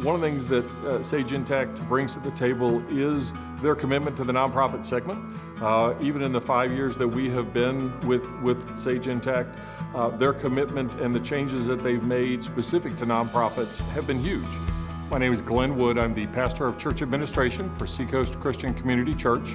One of the things that Sage Intacct brings to the table is their commitment to the nonprofit segment. Even in the 5 years that we have been with Sage Intacct, their commitment and the changes that they've made specific to nonprofits have been huge. My name is Glenn Wood. I'm the pastor of church administration for Seacoast Christian Community Church.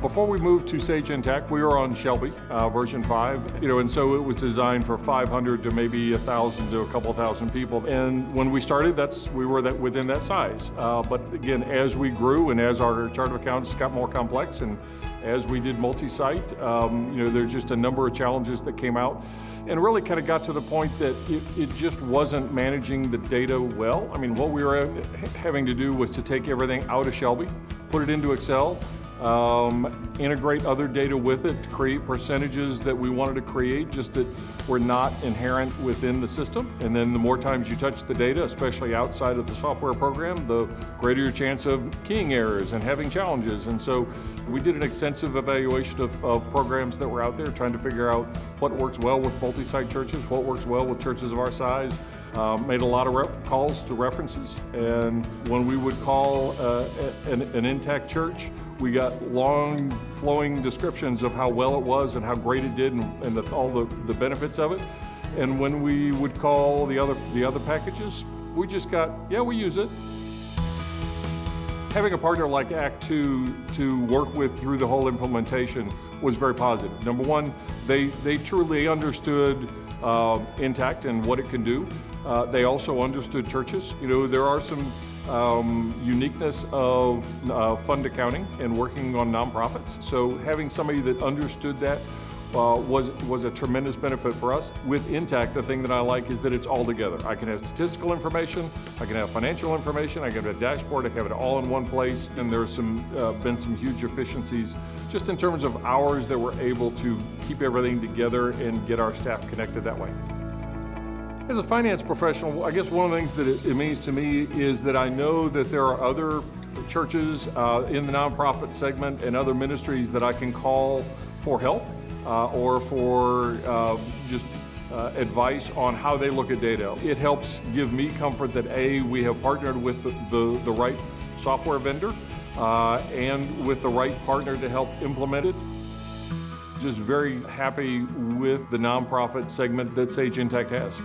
Before we moved to Sage Intacct, we were on Shelby, version 5, and so it was designed for 500 to maybe 1,000 to a couple thousand people. And when we started, we were within that size. But again, as we grew and as our chart of accounts got more complex and as we did multi-site, there's just a number of challenges that came out and really kind of got to the point that it just wasn't managing the data well. I mean, what we were having to do was to take everything out of Shelby, put it into Excel, integrate other data with it to create percentages that we wanted to create, just that were not inherent within the system. And then the more times you touch the data, especially outside of the software program, the greater your chance of keying errors and having challenges. And so we did an extensive evaluation of programs that were out there, trying to figure out what works well with multi-site churches, what works well with churches of our size. Made a lot of calls to references, and when we would call an intact church, we got long flowing descriptions of how well it was and how great it did and all the benefits of it. And when we would call the other packages, we just got, yeah, we use it. Having a partner like Act 2 to work with through the whole implementation was very positive. Number one, they truly understood Intacct and what it can do. They also understood churches. There are some uniqueness of fund accounting and working on nonprofits. So having somebody that understood that was a tremendous benefit for us. With Intacct, the thing that I like is that it's all together. I can have statistical information, I can have financial information, I can have a dashboard, I can have it all in one place, and there's been some huge efficiencies just in terms of hours that we're able to keep everything together and get our staff connected that way. As a finance professional, I guess one of the things that it means to me is that I know that there are other churches in the nonprofit segment and other ministries that I can call for help or for just advice on how they look at data. It helps give me comfort that we have partnered with the right software vendor and with the right partner to help implement it. Just very happy with the nonprofit segment that Sage Intacct has.